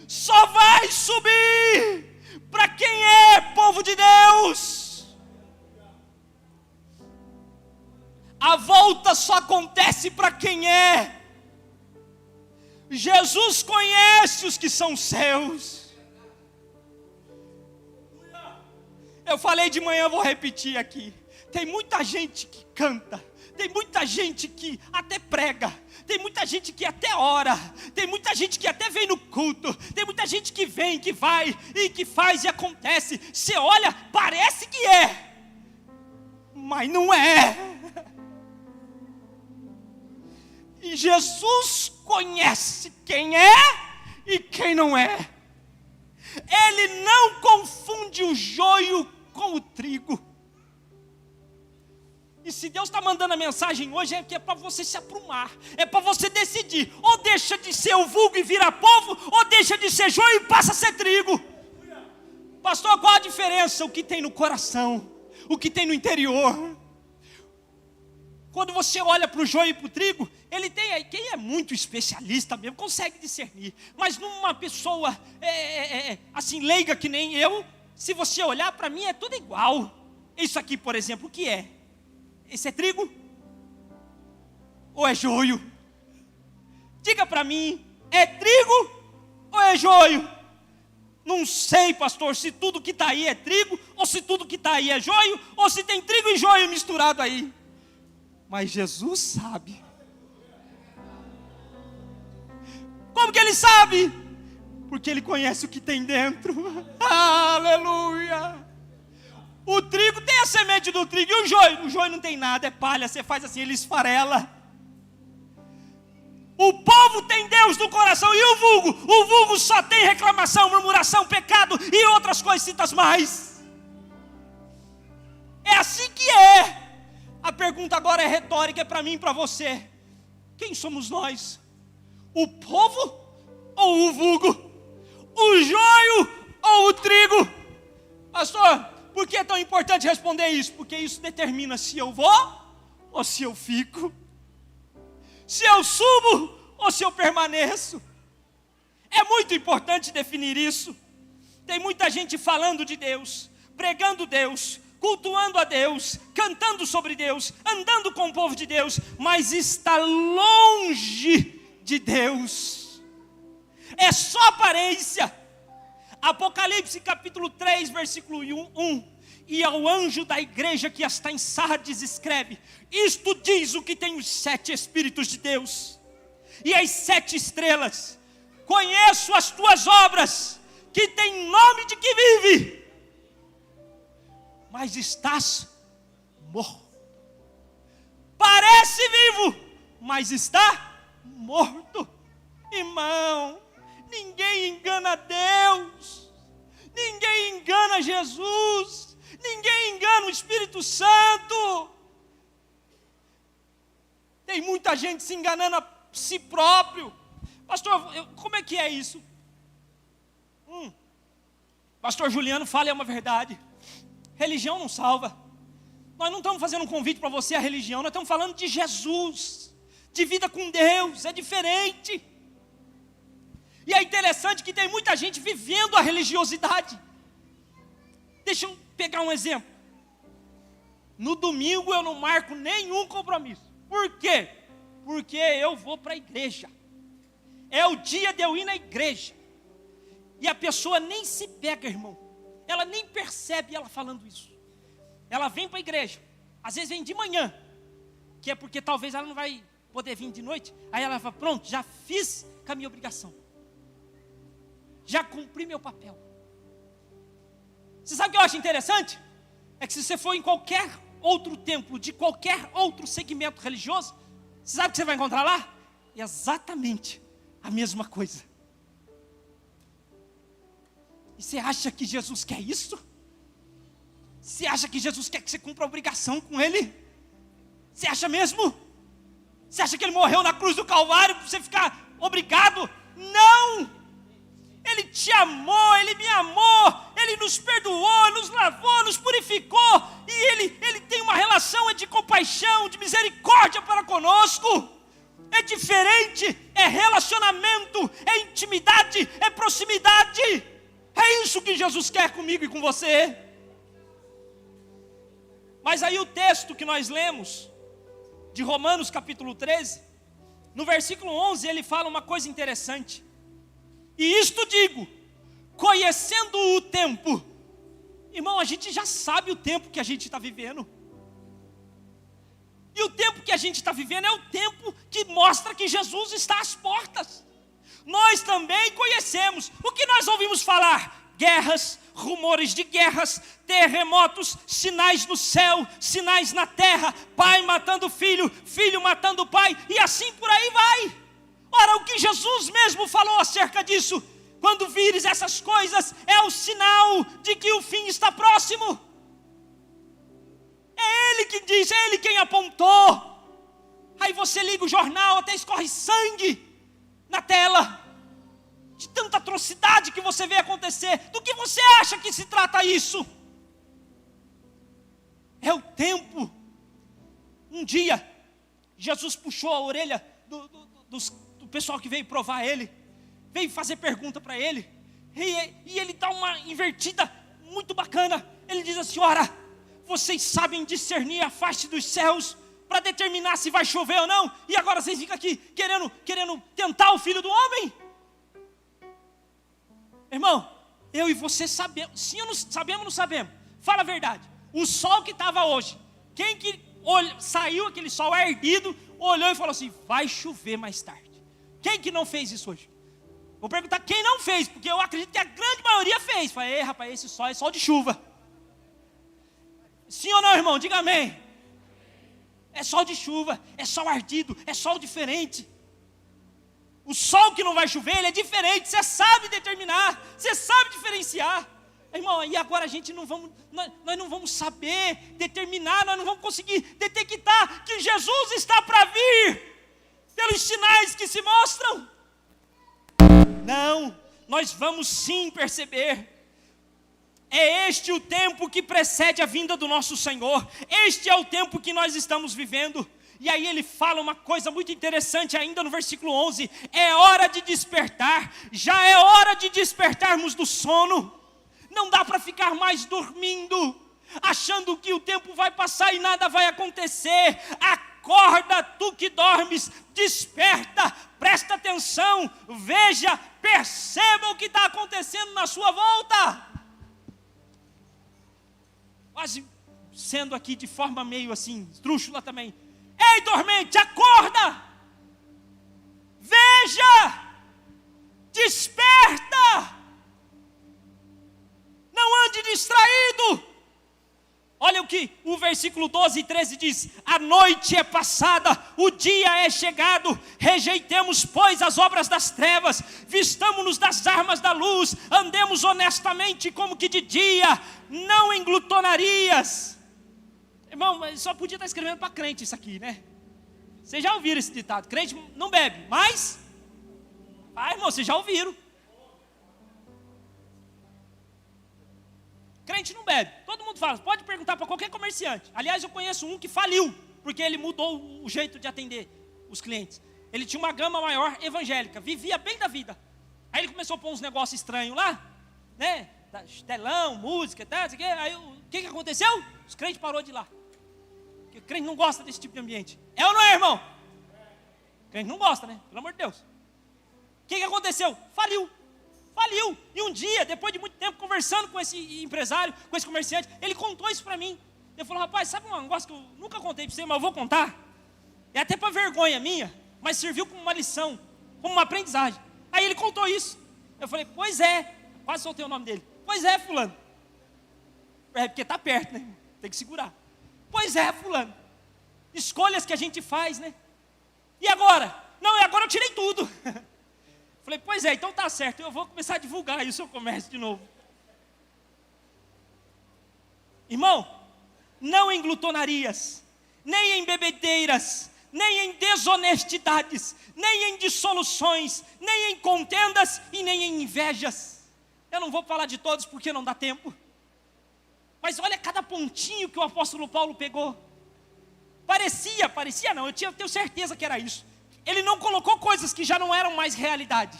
Só vai subir para quem é povo de Deus. A volta só acontece para quem é. Jesus conhece os que são seus. Eu falei de manhã, vou repetir aqui. Tem muita gente que canta, tem muita gente que até prega, tem muita gente que até ora, tem muita gente que até vem no culto, tem muita gente que vem, que vai, e que faz e acontece. Você olha, parece que é, mas não é. E Jesus conhece quem é e quem não é. Ele não confunde o joio com o trigo. E se Deus está mandando a mensagem hoje, é que é para você se aprumar, é para você decidir, ou deixa de ser o vulgo e vira povo, ou deixa de ser joio e passa a ser trigo. Pastor, qual a diferença? O que tem no coração, o que tem no interior. Quando você olha para o joio e para o trigo, ele tem aí, quem é muito especialista mesmo, consegue discernir. Mas numa pessoa assim, leiga que nem eu, se você olhar para mim é tudo igual. Isso aqui, por exemplo, o que é? Esse é trigo? Ou é joio? Diga para mim, é trigo ou é joio? Não sei, pastor, se tudo que está aí é trigo, ou se tudo que está aí é joio, ou se tem trigo e joio misturado aí. Mas Jesus sabe. Como que ele sabe? Porque ele conhece o que tem dentro. Aleluia! O trigo tem a semente do trigo e o joio. O joio não tem nada, é palha. Você faz assim, ele esfarela. O povo tem Deus no coração e o vulgo só tem reclamação, murmuração, pecado e outras coisitas mais. É assim que é. A pergunta agora é retórica, é para mim e para você. Quem somos nós? O povo ou o vulgo? O joio ou o trigo? Pastor, por que é tão importante responder isso? Porque isso determina se eu vou ou se eu fico. Se eu subo ou se eu permaneço. É muito importante definir isso. Tem muita gente falando de Deus, pregando Deus, cultuando a Deus, cantando sobre Deus, andando com o povo de Deus, mas está longe de Deus. É só aparência. Apocalipse capítulo 3, versículo 1. E ao anjo da igreja que está em Sardes escreve: isto diz o que tem os 7 Espíritos de Deus e as 7 estrelas. Conheço as tuas obras, que tem nome de que vive, mas estás morto. Parece vivo, mas está morto. Irmão, ninguém engana Deus, ninguém engana Jesus, ninguém engana o Espírito Santo. Tem muita gente se enganando a si próprio. Pastor, como é que é isso? Pastor Juliano fala, é uma verdade. Religião não salva. Nós não estamos fazendo um convite para você à religião, nós estamos falando de Jesus, de vida com Deus, é diferente. E é interessante que tem muita gente vivendo a religiosidade. Deixa eu pegar um exemplo. No domingo eu não marco nenhum compromisso. Por quê? Porque eu vou para a igreja. É o dia de eu ir na igreja. E a pessoa nem se pega, irmão. Ela nem percebe ela falando isso. Ela vem para a igreja. Às vezes vem de manhã. Que é porque talvez ela não vai poder vir de noite. Aí ela fala, pronto, já fiz com a minha obrigação. Já cumpri meu papel. Você sabe o que eu acho interessante? É que se você for em qualquer outro templo, de qualquer outro segmento religioso, você sabe o que você vai encontrar lá? Exatamente a mesma coisa. E você acha que Jesus quer isso? Você acha que Jesus quer que você cumpra a obrigação com Ele? Você acha mesmo? Você acha que Ele morreu na cruz do Calvário para você ficar obrigado? Não! Ele te amou, Ele me amou, Ele nos perdoou, nos lavou, nos purificou, e Ele tem uma relação de compaixão, de misericórdia para conosco. É diferente, é relacionamento, é intimidade, é proximidade. É isso que Jesus quer comigo e com você. Mas aí o texto que nós lemos, de Romanos capítulo 13, No versículo 11 ele fala uma coisa interessante. E isto digo, conhecendo o tempo. Irmão, a gente já sabe o tempo que a gente está vivendo. E o tempo que a gente está vivendo é o tempo que mostra que Jesus está às portas. Nós também conhecemos. O que nós ouvimos falar? Guerras, rumores de guerras, terremotos, sinais no céu, sinais na terra, pai matando filho, filho matando pai, e assim por aí vai. Ora, o que Jesus mesmo falou acerca disso? Quando vires essas coisas, é o sinal de que o fim está próximo. É Ele que diz, é Ele quem apontou. Aí você liga o jornal, até escorre sangue na tela, de tanta atrocidade que você vê acontecer. Do que você acha que se trata isso? É o tempo. Um dia, Jesus puxou a orelha do pessoal que veio provar Ele, veio fazer pergunta para Ele, e Ele dá uma invertida muito bacana. Ele diz assim: ora, vocês sabem discernir a face dos céus para determinar se vai chover ou não, e agora vocês ficam aqui querendo tentar o Filho do Homem? Irmão, eu e você sabemos. Sim ou não sabemos ou não sabemos? Fala a verdade. O sol que estava hoje, quem que saiu aquele sol erguido, olhou e falou assim: vai chover mais tarde? Quem que não fez isso hoje? Vou perguntar quem não fez, porque eu acredito que a grande maioria fez. Falei: ei, rapaz, esse sol é sol de chuva. Sim ou não, irmão? Diga amém. É sol de chuva, é sol ardido, é sol diferente. O sol que não vai chover, ele é diferente. Você sabe determinar, você sabe diferenciar. Irmão, e agora a gente nós não vamos saber determinar, nós não vamos conseguir detectar que Jesus está para vir, pelos sinais que se mostram. Não, nós vamos sim perceber. É este o tempo que precede a vinda do nosso Senhor. Este é o tempo que nós estamos vivendo. E aí ele fala uma coisa muito interessante ainda no versículo 11. É hora de despertar. Já é hora de despertarmos do sono. Não dá para ficar mais dormindo, achando que o tempo vai passar e nada vai acontecer. Acorda, tu que dormes, desperta, presta atenção, veja, perceba o que está acontecendo na sua volta. Quase sendo aqui de forma meio assim, esdrúxula também. Ei, dormente, acorda! Veja! Desperta! Não ande distraído! Olha o que o versículo 12 e 13 diz: a noite é passada, o dia é chegado, rejeitemos, pois, as obras das trevas, vistamo-nos das armas da luz, andemos honestamente como que de dia, não em glutonarias. Irmão, mas só podia estar escrevendo para crente isso aqui, né? Vocês já ouviram esse ditado? Crente não bebe, mas... irmão, vocês já ouviram. Crente não bebe, todo mundo fala, pode perguntar para qualquer comerciante. Aliás, eu conheço um que faliu, porque ele mudou o jeito de atender os clientes. Ele tinha uma gama maior evangélica, vivia bem da vida. Aí ele começou a pôr uns negócios estranhos lá, né? Telão, música e tal, aí o que aconteceu? Os crentes pararam de ir lá. Porque o crente não gosta desse tipo de ambiente. É ou não é, irmão? O crente não gosta, né? Pelo amor de Deus. O que aconteceu? Faliu. E um dia, depois de muito tempo conversando com esse empresário, com esse comerciante, ele contou isso para mim. Ele falou: rapaz, sabe um negócio que eu nunca contei para você, mas eu vou contar? É até para vergonha minha, mas serviu como uma lição, como uma aprendizagem. Aí ele contou isso. Eu falei: pois é, quase soltei o nome dele. Pois é, fulano. É porque está perto, né? Tem que segurar. Pois é, fulano. Escolhas que a gente faz, né? E agora? Não, agora eu tirei tudo. Falei: pois é, então tá certo, eu vou começar a divulgar aí o seu comércio de novo. Irmão, não em glutonarias, nem em bebedeiras, nem em desonestidades, nem em dissoluções, nem em contendas e nem em invejas. Eu não vou falar de todos porque não dá tempo. Mas olha cada pontinho que o apóstolo Paulo pegou. Parecia não, eu tenho certeza que era isso. Ele não colocou coisas que já não eram mais realidade.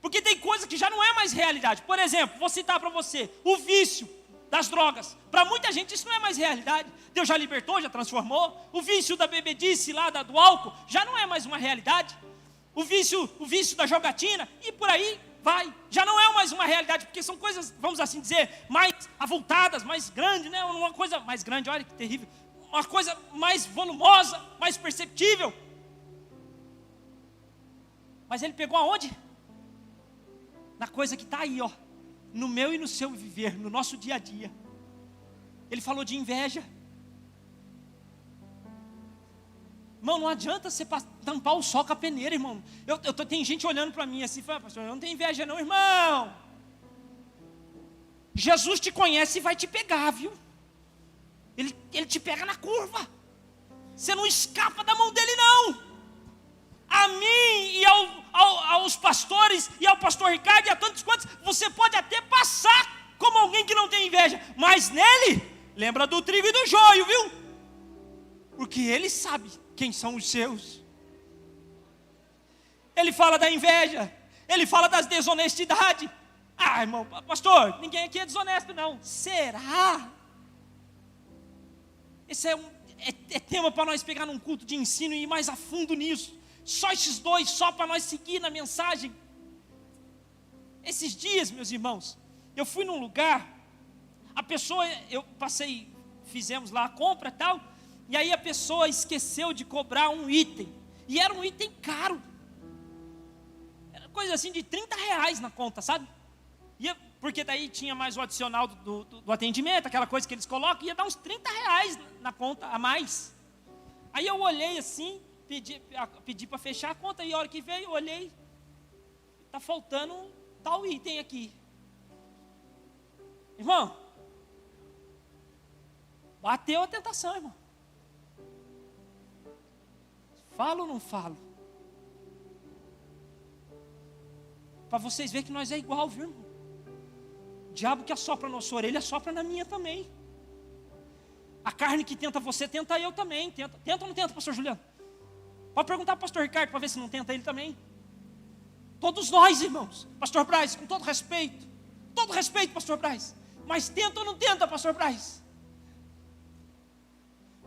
Porque tem coisas que já não é mais realidade. Por exemplo, vou citar para você, o vício. das drogas. Para muita gente isso não é mais realidade. Deus já libertou, já transformou. O vício da bebedice lá do álcool já não é mais uma realidade. O vício da jogatina e por aí vai. Já não é mais uma realidade, porque são coisas, vamos assim dizer, mais avultadas, mais grandes, né? Uma coisa mais grande, olha que terrível. Uma coisa mais volumosa, mais perceptível. Mas ele pegou aonde? Na coisa que está aí, ó, no meu e no seu viver, no nosso dia a dia. Ele falou de inveja. Irmão, não adianta você tampar o sol com a peneira, irmão. Tem gente olhando para mim assim, fala, pastor, eu não tenho inveja não, irmão. Jesus te conhece e vai te pegar, viu? Ele te pega na curva. Você não escapa da mão dele não. A mim e aos pastores e ao pastor Ricardo e a tantos quantos, você pode até passar como alguém que não tem inveja, mas nele, lembra do trigo e do joio, viu? Porque ele sabe quem são os seus. Ele fala da inveja, ele fala das desonestidades. Ah, irmão, pastor, ninguém aqui é desonesto não. Será? Esse é tema para nós pegar num culto de ensino e ir mais a fundo nisso. Só esses dois, só para nós seguir na mensagem. Esses dias, meus irmãos, eu fui num lugar, a pessoa, fizemos lá a compra e tal, e aí a pessoa esqueceu de cobrar um item, e era um item caro, era coisa assim de R$30 na conta, sabe? Porque daí tinha mais o adicional do atendimento, aquela coisa que eles colocam, ia dar uns R$30 na conta a mais. Aí eu olhei assim, pedi para fechar a conta, e a hora que veio, eu olhei, está faltando tal item aqui. Irmão, bateu a tentação, irmão. Falo ou não falo? Para vocês verem que nós é igual, viu, irmão? O diabo que assopra na nossa orelha, assopra na minha também. A carne que tenta você, tenta eu também. Tenta ou não tenta, pastor Juliano? Pode perguntar para o pastor Ricardo para ver se não tenta ele também. Todos nós, irmãos. Pastor Braz, com todo respeito, pastor Braz, mas tenta ou não tenta, pastor Braz?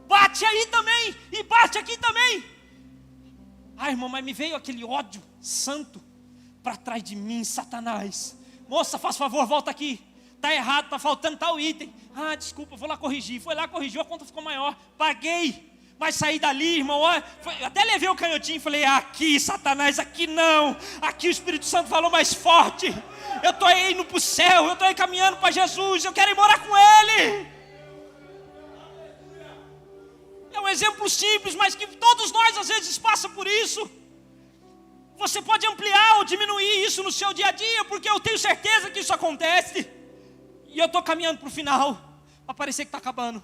Bate aí também, e bate aqui também. Ai, irmão, mas me veio aquele ódio santo para trás de mim, Satanás. Moça, faz favor, volta aqui. Está errado, está faltando tal item. Ah, desculpa, vou lá corrigir. Foi lá, corrigiu, a conta ficou maior. Paguei. Mas saí dali, irmão, até levei o canhotinho e falei, aqui, Satanás, aqui não. Aqui o Espírito Santo falou mais forte. Eu estou indo para o céu, eu estou caminhando para Jesus, eu quero ir morar com Ele. É um exemplo simples, mas que todos nós às vezes passamos por isso. Você pode ampliar ou diminuir isso no seu dia a dia, porque eu tenho certeza que isso acontece. E eu estou caminhando para o final, para parecer que está acabando.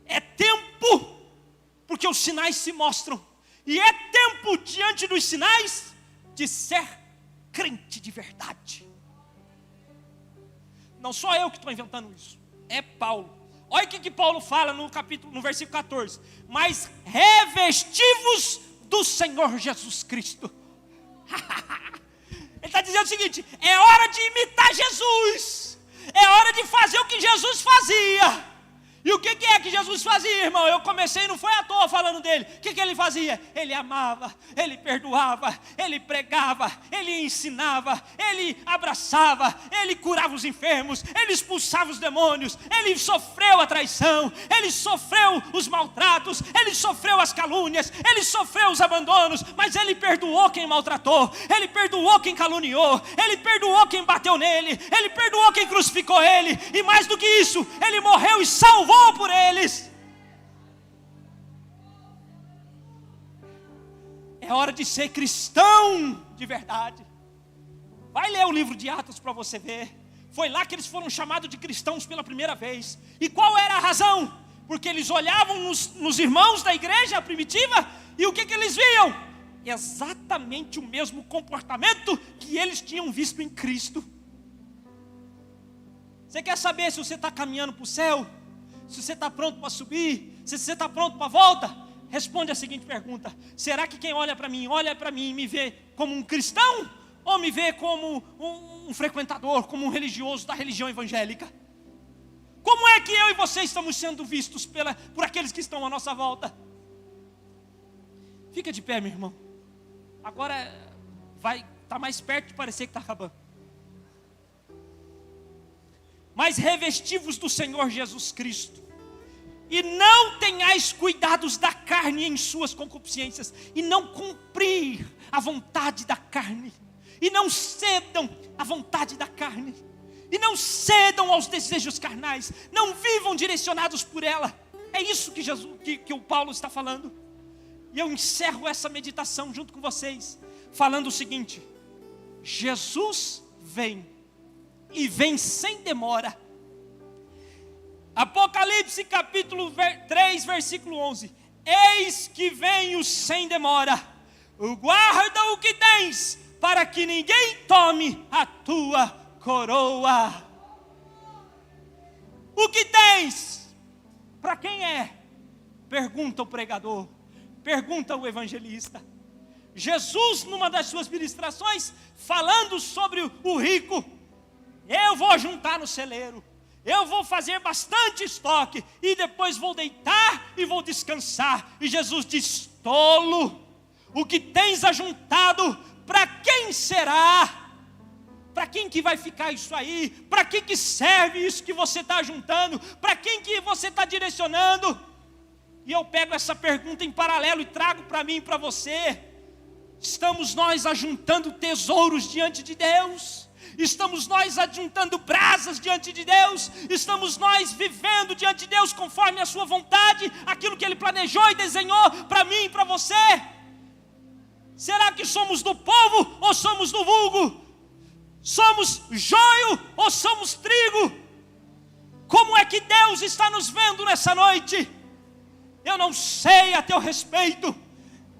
É tempo, porque os sinais se mostram. E é tempo, diante dos sinais, de ser crente de verdade. Não sou eu que estou inventando isso, é Paulo. Olha o que Paulo fala no versículo 14. Mas revestivos do Senhor Jesus Cristo. Ele está dizendo o seguinte: é hora de imitar Jesus. É hora de fazer o que Jesus fazia. E o que é que Jesus fazia, irmão? Eu comecei, não foi à toa falando dele. O que ele fazia? Ele amava, ele perdoava, ele pregava, ele ensinava, ele abraçava, ele curava os enfermos, ele expulsava os demônios, ele sofreu a traição, ele sofreu os maltratos, ele sofreu as calúnias, ele sofreu os abandonos, mas ele perdoou quem maltratou, ele perdoou quem caluniou, ele perdoou quem bateu nele, ele perdoou quem crucificou ele, e mais do que isso, ele morreu e salvou por eles. É hora de ser cristão de verdade. Vai ler o livro de Atos para você ver. Foi lá que eles foram chamados de cristãos pela primeira vez. E qual era a razão? Porque eles olhavam nos irmãos da igreja primitiva, e o que eles viam? Exatamente o mesmo comportamento que eles tinham visto em Cristo. Você quer saber se você está caminhando para o céu? Se você está pronto para subir? Se você está pronto para a volta? Responde a seguinte pergunta: será que quem olha para mim e me vê como um cristão? ou me vê como um frequentador, como um religioso da religião evangélica? Como é que eu e você estamos sendo vistos por aqueles que estão à nossa volta? Fica de pé, meu irmão. Agora está mais perto de parecer que está acabando. Mas revesti-vos do Senhor Jesus Cristo, e não tenhais cuidados da carne em suas concupiscências, e não cumprir a vontade da carne, e não cedam à vontade da carne, e não cedam aos desejos carnais, não vivam direcionados por ela. É isso que o Paulo está falando. E eu encerro essa meditação junto com vocês, falando o seguinte: Jesus vem, e vem sem demora. Apocalipse capítulo 3, versículo 11: eis que venho sem demora, guarda o que tens, para que ninguém tome a tua coroa. O que tens? Para quem é? Pergunta o pregador, pergunta o evangelista. Jesus, numa das suas ministrações, falando sobre o rico: eu vou juntar no celeiro, eu vou fazer bastante estoque, e depois vou deitar e vou descansar. E Jesus diz: tolo, o que tens ajuntado, para quem será? Para quem que vai ficar isso aí? Para que serve isso que você está juntando? Para quem que você está direcionando? E eu pego essa pergunta em paralelo e trago para mim e para você. Estamos nós ajuntando tesouros diante de Deus? Estamos nós ajuntando brasas diante de Deus? Estamos nós vivendo diante de Deus conforme a sua vontade, aquilo que Ele planejou e desenhou para mim e para você? Será que somos do povo ou somos do vulgo? Somos joio ou somos trigo? Como é que Deus está nos vendo nessa noite? Eu não sei a teu respeito,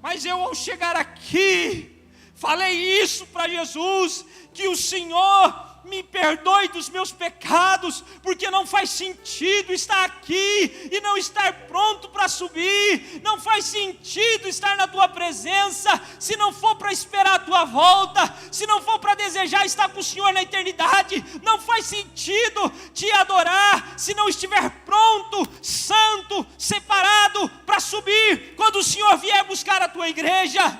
mas eu, ao chegar aqui, falei isso para Jesus: que o Senhor me perdoe dos meus pecados, porque não faz sentido estar aqui e não estar pronto para subir. Não faz sentido estar na tua presença se não for para esperar a tua volta, se não for para desejar estar com o Senhor na eternidade. Não faz sentido te adorar se não estiver pronto, santo, separado para subir quando o Senhor vier buscar a tua igreja.